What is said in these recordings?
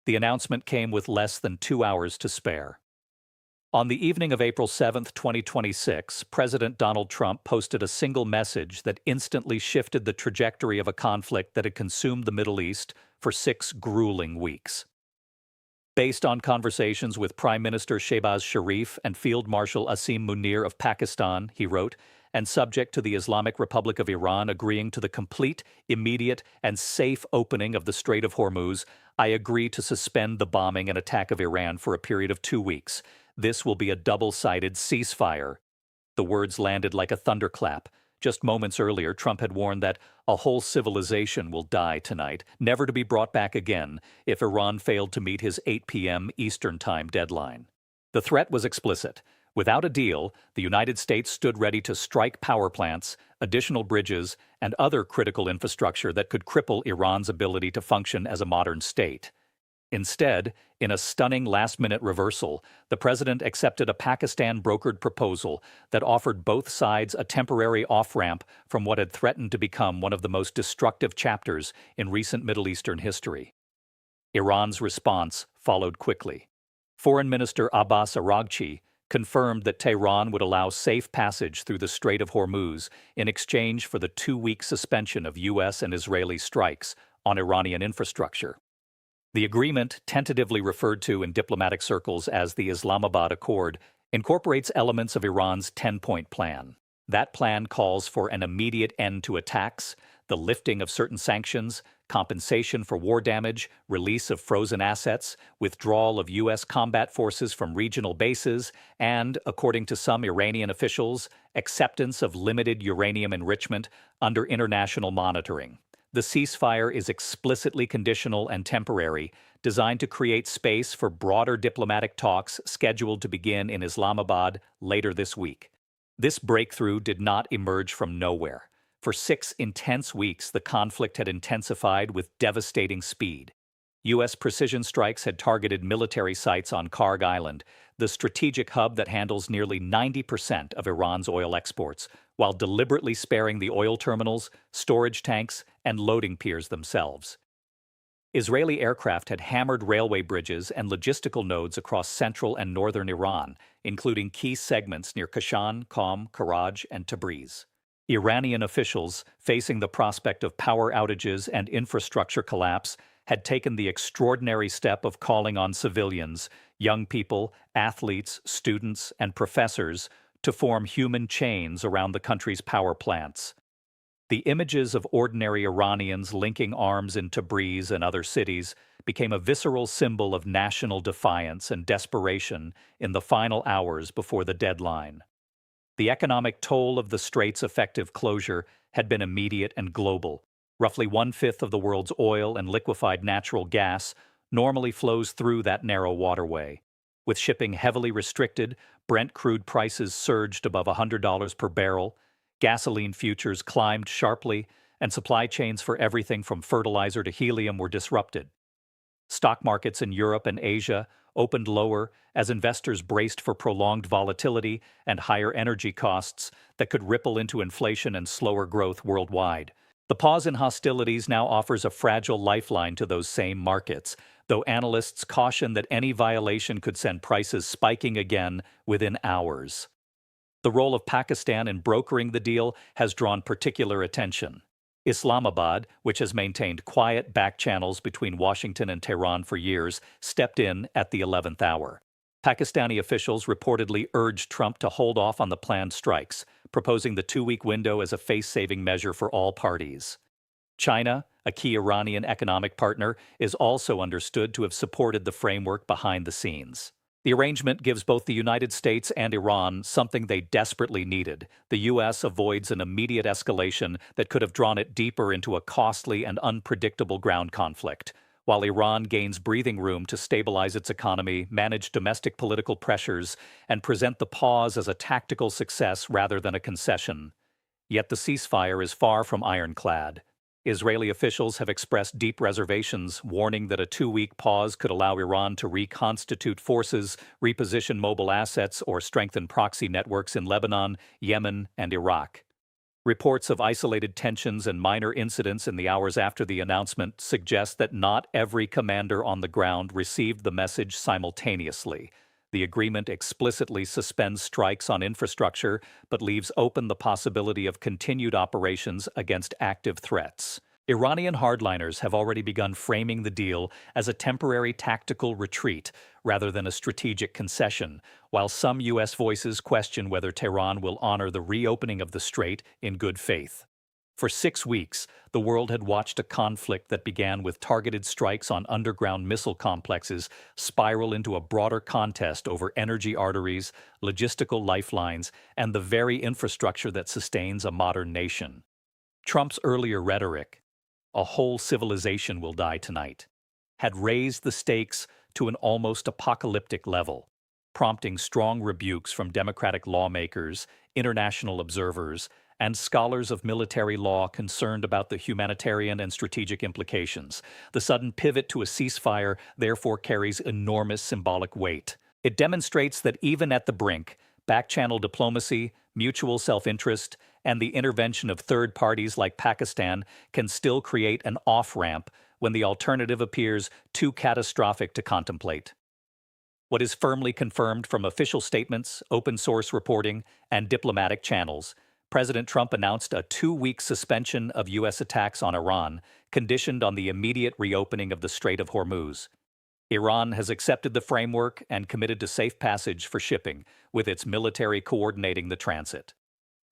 The announcement came with less than 2 hours to spare. On the evening of April 7, 2026, President Donald Trump posted a single message that instantly shifted the trajectory of a conflict that had consumed the Middle East for 6 grueling weeks. Based on conversations with Prime Minister Shehbaz Sharif and Field Marshal Asim Munir of Pakistan, he wrote, and subject to the Islamic Republic of Iran agreeing to the complete, immediate, and safe opening of the Strait of Hormuz, I agree to suspend the bombing and attack of Iran for a period of 2 weeks. This will be a double-sided ceasefire. The words landed like a thunderclap. Just moments earlier, Trump had warned that a whole civilization will die tonight, never to be brought back again, if Iran failed to meet his 8 p.m. Eastern Time deadline. The threat was explicit. Without a deal, the United States stood ready to strike power plants, additional bridges, and other critical infrastructure that could cripple Iran's ability to function as a modern state. Instead, in a stunning last-minute reversal, the president accepted a Pakistan-brokered proposal that offered both sides a temporary off-ramp from what had threatened to become one of the most destructive chapters in recent Middle Eastern history. Iran's response followed quickly. Foreign Minister Abbas Araghchi confirmed that Tehran would allow safe passage through the Strait of Hormuz in exchange for the 2-week suspension of U.S. and Israeli strikes on Iranian infrastructure. The agreement, tentatively referred to in diplomatic circles as the Islamabad Accord, incorporates elements of Iran's 10-point plan. That plan calls for an immediate end to attacks, the lifting of certain sanctions, compensation for war damage, release of frozen assets, withdrawal of U.S. combat forces from regional bases, and, according to some Iranian officials, acceptance of limited uranium enrichment under international monitoring. The ceasefire is explicitly conditional and temporary, designed to create space for broader diplomatic talks scheduled to begin in Islamabad later this week. This breakthrough did not emerge from nowhere. For 6 intense weeks, the conflict had intensified with devastating speed. U.S. precision strikes had targeted military sites on Karg Island, the strategic hub that handles nearly 90% of Iran's oil exports, while deliberately sparing the oil terminals, storage tanks, and loading piers themselves. Israeli aircraft had hammered railway bridges and logistical nodes across central and northern Iran, including key segments near Kashan, Qom, Karaj, and Tabriz. Iranian officials, facing the prospect of power outages and infrastructure collapse, had taken the extraordinary step of calling on civilians, young people, athletes, students, and professors to form human chains around the country's power plants. The images of ordinary Iranians linking arms in Tabriz and other cities became a visceral symbol of national defiance and desperation in the final hours before the deadline. The economic toll of the strait's effective closure had been immediate and global. Roughly 1/5 of the world's oil and liquefied natural gas normally flows through that narrow waterway. With shipping heavily restricted, Brent crude prices surged above $100 per barrel, gasoline futures climbed sharply, and supply chains for everything from fertilizer to helium were disrupted. Stock markets in Europe and Asia opened lower as investors braced for prolonged volatility and higher energy costs that could ripple into inflation and slower growth worldwide. The pause in hostilities now offers a fragile lifeline to those same markets, though analysts caution that any violation could send prices spiking again within hours. The role of Pakistan in brokering the deal has drawn particular attention. Islamabad, which has maintained quiet back channels between Washington and Tehran for years, stepped in at the 11th hour. Pakistani officials reportedly urged Trump to hold off on the planned strikes, proposing the 2-week window as a face-saving measure for all parties. China, a key Iranian economic partner, is also understood to have supported the framework behind the scenes. The arrangement gives both the United States and Iran something they desperately needed. The U.S. avoids an immediate escalation that could have drawn it deeper into a costly and unpredictable ground conflict, while Iran gains breathing room to stabilize its economy, manage domestic political pressures, and present the pause as a tactical success rather than a concession. Yet the ceasefire is far from ironclad. Israeli officials have expressed deep reservations, warning that a 2-week pause could allow Iran to reconstitute forces, reposition mobile assets, or strengthen proxy networks in Lebanon, Yemen, and Iraq. Reports of isolated tensions and minor incidents in the hours after the announcement suggest that not every commander on the ground received the message simultaneously. The agreement explicitly suspends strikes on infrastructure, but leaves open the possibility of continued operations against active threats. Iranian hardliners have already begun framing the deal as a temporary tactical retreat rather than a strategic concession, while some U.S. voices question whether Tehran will honor the reopening of the strait in good faith. For 6 weeks, the world had watched a conflict that began with targeted strikes on underground missile complexes spiral into a broader contest over energy arteries, logistical lifelines, and the very infrastructure that sustains a modern nation. Trump's earlier rhetoric, "A whole civilization will die tonight," had raised the stakes to an almost apocalyptic level, prompting strong rebukes from Democratic lawmakers, international observers, and scholars of military law concerned about the humanitarian and strategic implications. The sudden pivot to a ceasefire therefore carries enormous symbolic weight. It demonstrates that even at the brink, back-channel diplomacy, mutual self-interest, and the intervention of third parties like Pakistan can still create an off-ramp when the alternative appears too catastrophic to contemplate. What is firmly confirmed from official statements, open-source reporting, and diplomatic channels, President Trump announced a 2-week suspension of U.S. attacks on Iran, conditioned on the immediate reopening of the Strait of Hormuz. Iran has accepted the framework and committed to safe passage for shipping, with its military coordinating the transit.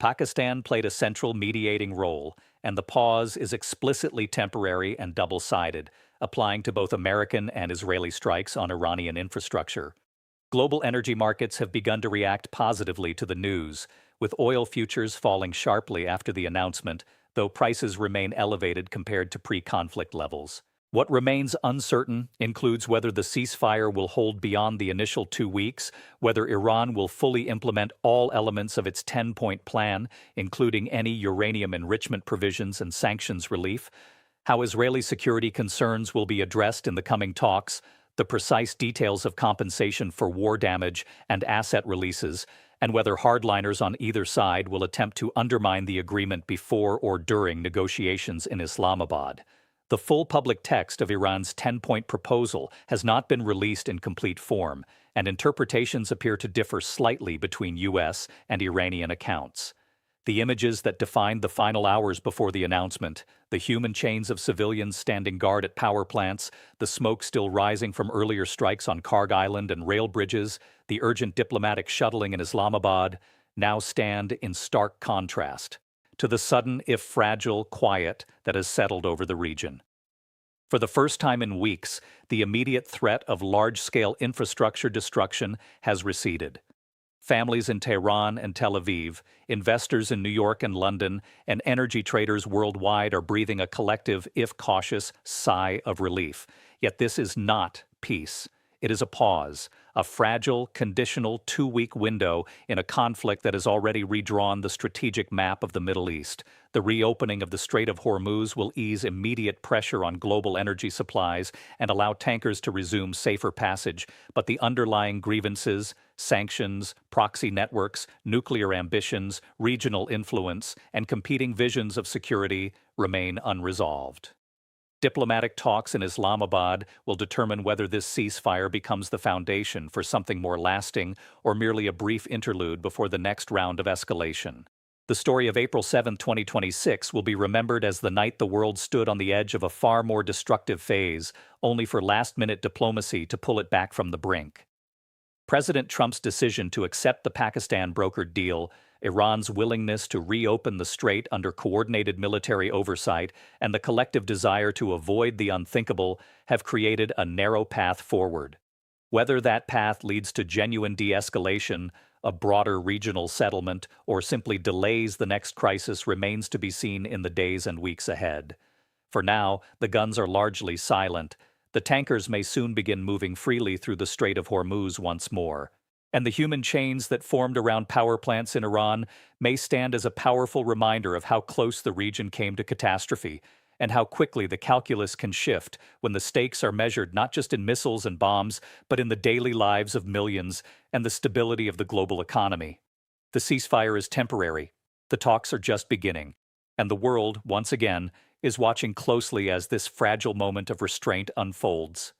Pakistan played a central mediating role, and the pause is explicitly temporary and double-sided, applying to both American and Israeli strikes on Iranian infrastructure. Global energy markets have begun to react positively to the news, with oil futures falling sharply after the announcement, though prices remain elevated compared to pre-conflict levels. What remains uncertain includes whether the ceasefire will hold beyond the initial 2 weeks, whether Iran will fully implement all elements of its 10-point plan, including any uranium enrichment provisions and sanctions relief, how Israeli security concerns will be addressed in the coming talks, the precise details of compensation for war damage and asset releases, and whether hardliners on either side will attempt to undermine the agreement before or during negotiations in Islamabad. The full public text of Iran's 10-point proposal has not been released in complete form, and interpretations appear to differ slightly between U.S. and Iranian accounts. The images that defined the final hours before the announcement, the human chains of civilians standing guard at power plants, the smoke still rising from earlier strikes on Karg Island and rail bridges, the urgent diplomatic shuttling in Islamabad, now stand in stark contrast to the sudden, if fragile, quiet that has settled over the region. For the first time in weeks, the immediate threat of large-scale infrastructure destruction has receded. Families in Tehran and Tel Aviv, investors in New York and London, and energy traders worldwide are breathing a collective, if cautious, sigh of relief. Yet this is not peace. It is a pause, a fragile, conditional 2-week window in a conflict that has already redrawn the strategic map of the Middle East. The reopening of the Strait of Hormuz will ease immediate pressure on global energy supplies and allow tankers to resume safer passage, but the underlying grievances, sanctions, proxy networks, nuclear ambitions, regional influence, and competing visions of security remain unresolved. Diplomatic talks in Islamabad will determine whether this ceasefire becomes the foundation for something more lasting or merely a brief interlude before the next round of escalation. The story of April 7, 2026 will be remembered as the night the world stood on the edge of a far more destructive phase, only for last-minute diplomacy to pull it back from the brink. President Trump's decision to accept the Pakistan-brokered deal, Iran's willingness to reopen the strait under coordinated military oversight, and the collective desire to avoid the unthinkable have created a narrow path forward. Whether that path leads to genuine de-escalation, a broader regional settlement, or simply delays the next crisis remains to be seen in the days and weeks ahead. For now, the guns are largely silent. The tankers may soon begin moving freely through the Strait of Hormuz once more. And the human chains that formed around power plants in Iran may stand as a powerful reminder of how close the region came to catastrophe, and how quickly the calculus can shift when the stakes are measured not just in missiles and bombs, but in the daily lives of millions and the stability of the global economy. The ceasefire is temporary, The talks are just beginning, and the world, once again, is watching closely as this fragile moment of restraint unfolds.